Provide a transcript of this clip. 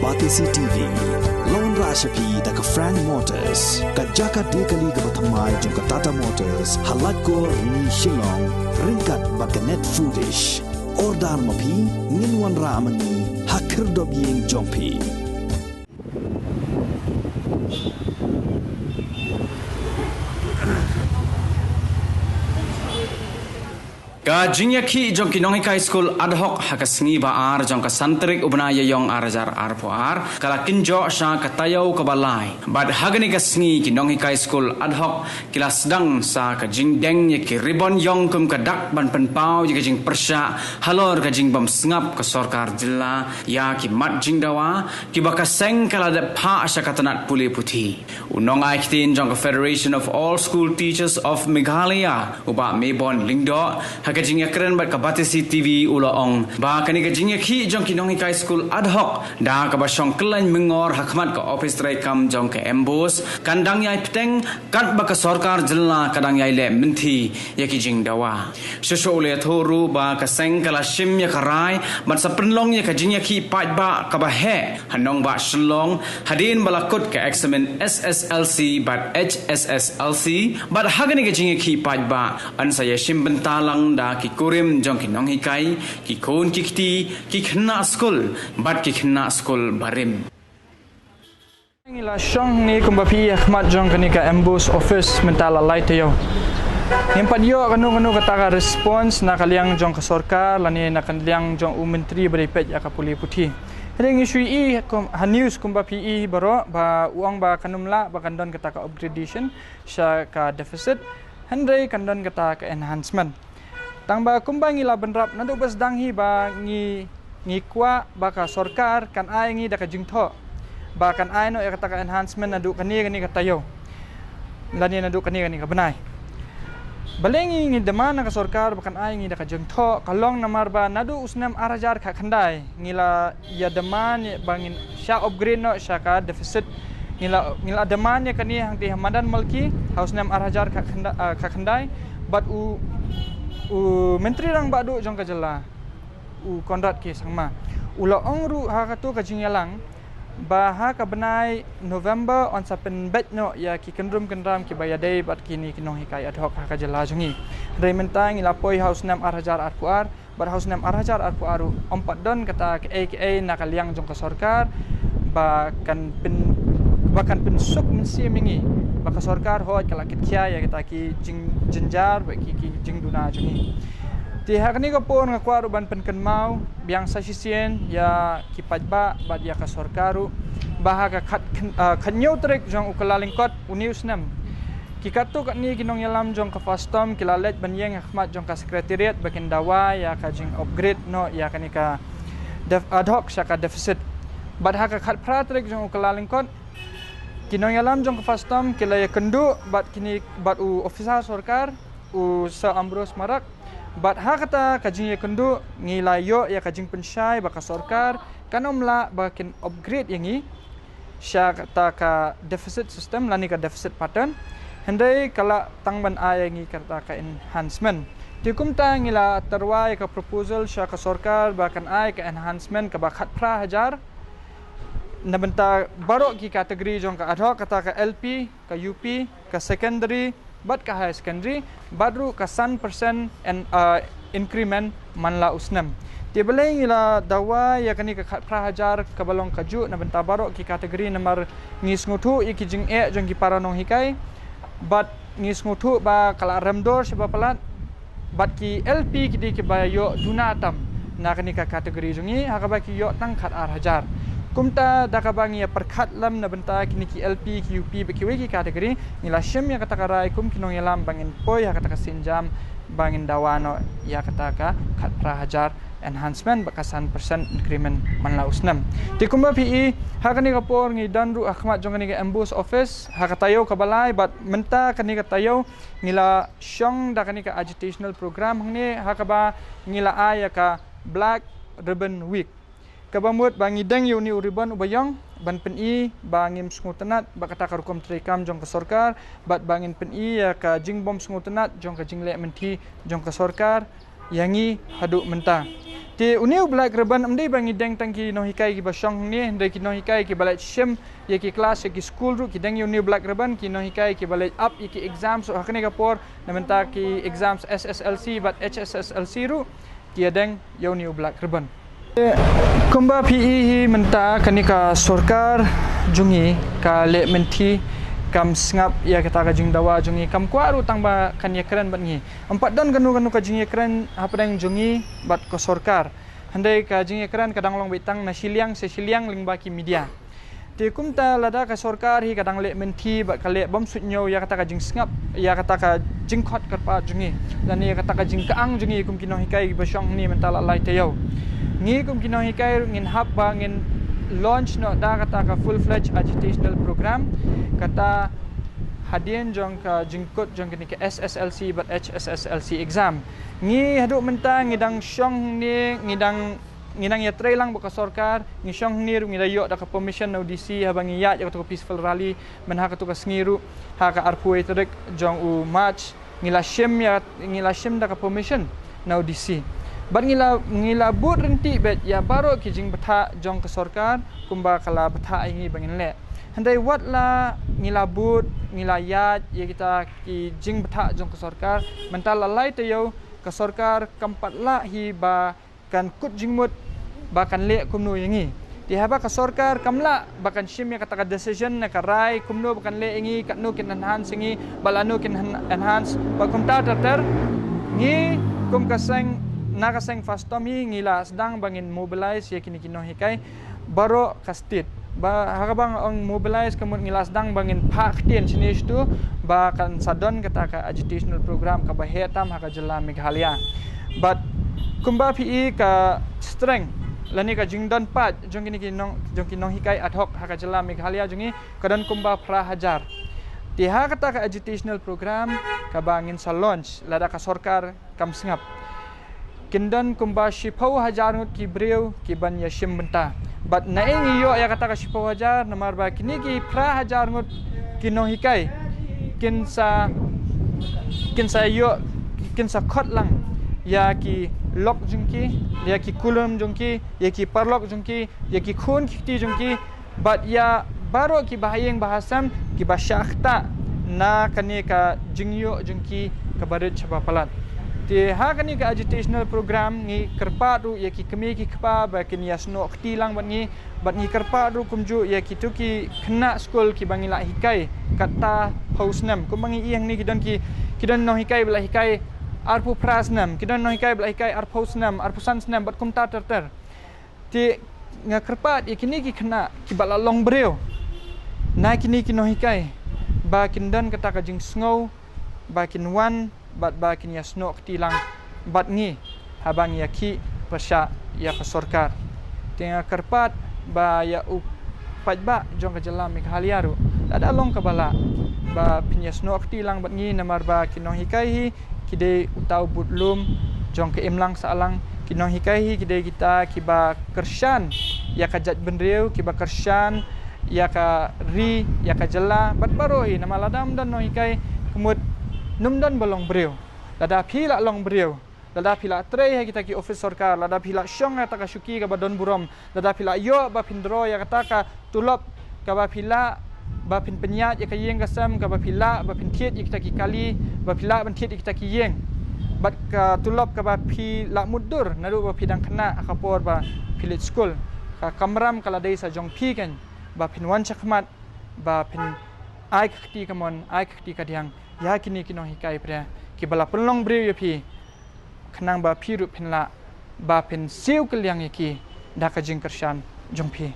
Batisi TV, Lone Rashapi da ka Frank Motors, ka Jaka Dekali ka Bathamai jong ka Tata Motors, Halatko ni Shillong, Ringkat ba ka Net Foodish, Ordar Mapi, Ninwan Ramani, Hakir Dobiyeng Jongpi. Ka jingyaki jong kinong high school ad hoc hakasngi baar jong ka santrik ubnaya yong arajar arpoar kala kinjo sya katayaw kabalay bad hagani kasngi kinong high school ad hoc kila sedang sa ka jingdeng ye ki ribon yong kum ka dak ban penpau ye ka jing persya halor ka jing bam sngap ka sorkar jilla ya ki mat jingdawa ki bakaseng kala de pha sya katanat puli puthi unong ai ktin jong ka Federation of All School Teachers of Meghalaya uba mebon lingdo kajing yakren bat ka Batisi TV uloong ba kani kajing yakhi jong kinong high school ad hoc da ka basong kelain mengor hakmat ka office trai kam jong ka embos kandang yai peteng kat ba ka sarkar jilla kadang yai le menti yaki jing dawa shosho le thoru ba ka seng kala shim ya karai bat sapenlong ya kajing yakhi pat ba ka ba he hanong ba shlong hadin balakut ka examen SSLC bat HSSLC bat hagani kajing yakhi pat ba an saya shim bentalang da ki kurim jong ki nong hikai ki kon ki kti ki khna school bat ki khna school barim ngila shong ni kumbapi ahmad jong kanika embus office mentala light yo nimpat yo kanu kata response na kaliang jong ka sarkar lani na kaliang jong menteri beripet ya ka puli puthi ring isu i news kumbapi i baro ba uang ba kanumla ba kandon kata ka upgradation sya ka deficit handai kandon kata ka enhancement tang ba kumbang ila benrap nandu bas danghi ba ngi kwa ba ka sarkar kan ai ngi da ka jingtho ba kan ai no kata ka enhancement nadu kani kata yo lani nadu kani ka benai balengi ngi demana ka sarkar ba kan ai ngi da ka jingtho kalong namar ba nadu usnam arajar ka khandai ngila ya deman bangin sya upgrade no sya ka deficit ngila deman ya kani hangti hamadan malki hausnam arajar ka khandai but menteri rang badu jong kajela konrat ki sangma ula ongru ha katu ka jingyalang ba ha ka benai November on sapen bet no ya ki kendrum ki bayadai bat kini kinong hikai ad hoc ha ka jela jungi dai mentang ila poi house nam arhajar arpuar bar house nam arhajar arpuaru ompat don kata aka nakaliang jong ka sarkar ba kan pen suk mensi mingi baka sarkar ho kala kitya ya kita ki jinjar ba ki jing duna jungi ti hakni ko pon nga kwaru ban pen kan mau biang sa sisien ya ki pajba bad ya ka sarkaru baha ka khanyo trek jong ukalaling kot unius nam ki katu ka ni kinong yalam jong ka fastom kilalet banyeng ahmad jong ka secretariat bakin dawa ya ka jing upgrade no ya kani ka ad hoc sa ka deficit bad ha ka khat pratrek jong ukalaling kot kinong yalam jong fastam kilaya kendu bat kini bat ofisa sarkar sa ambros marak bat ha kata kajing ya kendu ngilayo ya kajing pensyai baka sarkar kanomla bakin upgrade yangi sya kata ka deficit system lani ka deficit pattern hendai kala tangban ayangi kata ka enhancement tikum ta ngila terwai ka proposal sya ka sarkar bakan ay ka enhancement ka bakhat pra hajar na benta barok ki kategori jong ka ad hoc kata ka LP ka UP ka secondary bat ka high secondary badru ka 100% and increment manla usnam ti belai ila dawa ya kani ka prahajar ka balong kaju na benta barok ki kategori nomor ngis ngutu iki jing jong ki paranong hikai bat ngis ngutu ba kala remdor sebab pelat bat ki LP ki di ki bayo dunatam na kani ka kategori jongi hakaba ki yo tang khat hajar kumta dakabangi ya perkhat lam na benta kini ki LP ki UP beki weki kategori nila syem ya kata karai kum kinong yalam bangin poi ya kata sinjam bangin dawano ya kata ka khat prahajar enhancement bakasan percent increment manla usnam ti kumba PE hakani kapor ngi danru ahmad jongani ke embus office hakatayo kabalai bat menta kani katayo nila syong dakani ka agitational program hangni hakaba ngila aya ka Black Ribbon Week kabamut bangi deng uni uriban ubayong ban peni bangim sngutenat bakata karukum trikam jong ka sarkar bat bangin peni ya ka jingbom sngutenat jong ka jingle menti jong ka sarkar yangi haduk menta Ti uniu black ribbon amdei bangi deng tangki no hikai ki basong ni ndai ki no hikai ki balai shim ye ki class ye ki school ru ki deng uniu black ribbon ki no hikai ki balai up ye ki exams so hakne ka por namenta ki exams SSLC but HSSLC ru ki deng yo uniu black ribbon. Kumba PE hi menta kanika sorkar jungi ka le menti kam sngap ya kata ka jing dawa jungi kam kwaru tangba kan ye keren bat ngi empat don ganu ka jing ye keren hapdang jungi bat ko sorkar handai ka jing ye keren kadang long bitang na siliang se siliang ling baki media ti kumta lada ka sorkar hi kadang le menti bat ka le bom sutnyo ya kata ka jing sngap ya kata ka jing khot karpa jungi dan ya kata ka jing kaang jungi kum kino hikai basong ni mentala lai tayau ngi kum kino hikai ngin hab ba ngin launch no da kata ka full fledged agitational program kata hadian jong ka jingkut jong kini ke SSLC but HSSLC exam ngi haduk mentang ngidang syong ni ngidang ya trailang buka sorkar ngi syong ni ru ngidayo da ka permission no DC habang ya ka peaceful rally men ha ka tu ka sngiru ha ka arpu etrek jong u march ngila shim da ka permission no DC bat ngila but renti bet ya baro ki jing betha jong ke sorkar kumba kala betha ingi bangin le handai wat la ngila but ngila yat ye kita ki jing betha jong ke sorkar mental lalai te yo ke sorkar kampat la hi ba kan kut jingmut ba kan le kumno yangi ti haba ke sorkar kamla ba kan shim ya kata decision na karai kumno ba kan le ingi katno kin enhance ingi balano kin enhance ba kumta ter ngi kum kaseng nakaseng fastomi ngila sedang bangin mobilize ya kini kino hikai baro kastit ba hakabang ang mobilize kamut ngila sedang bangin paktian sinis tu ba kan sadon kata ka agitational program ka bahetam haka jela Meghalaya but kumba PE ka strength lani ka jingdon pat jong kino hikai ad hoc haka jela Meghalaya jongi kadan kumba pra hajar tiha kata ka agitational program ka bangin sa launch lada ka sorkar kam singap kindan kumba shipau hajar ngut ki breu ki ban ya shim benta but na ing yo ya kata ka shipau hajar namar ba kini ki pra hajar ngut kino hikai kinsa khot lang ya ki lok jungki ya ki kulum jungki ya ki parlok jungki ya ki khun ki jungki but ya baro ki bahayeng bahasam ki basyakhta na kani ka jingyo jungki kabarit chaba palat ti ha kani ka agitational program ngi kerpa ru ya ki kemi ki kpa ba kin yasno ktilang ban ngi kerpa ru kumju ya ki tu ki khna school ki bangila hikai kata hausnam kum bangi iang ni kidan no hikai bela hikai arpu prasnam kidan no hikai bela hikai arpusnam arpusansnam bat kum ta ter ti nga kerpa ya kini ki khna ki bala long breu na kini ki no hikai ba kindan kata ka jing sngow ba kin wan bat ba kin yasno ktilang bat ngi habang ya ki pasya ya ka sorkar tinga kerpat ba ya upat ba jong ka jela Meghalaya ru ada long ka bala ba pinyasno ktilang bat ngi namar ba kinong hikai hi kide utau butlum jong ke imlang saalang kinong hikai hi kide kita kiba kershan ya ka jat benreu kiba kershan ya ka ri ya ka jela bat barohi nama ladam dan no hikai kemut numdan balong breu lada phila long breu lada phila trei ha kita ki office sorkar lada phila syong ta ka syuki ka badon burom lada phila yo ba pindro ya kata ka tulop ka ba phila ba pin penyat ya ka yeng kasam ka ba phila ba pin thiet kita ki kali ba phila ban thiet kita ki yeng bat ka tulop ka ba phila mudur naru ba phidang kena akapor ba philit school ka kamram kala dei sa jong phi kan ba pin wan chakmat ba pin ai khti kamon ai khti ka diang ya kini kino hikai pra ki bala penlong breu yapi khnang ba phi ru phinla ba phin siu kelyang ki da ka jing kershan jongphi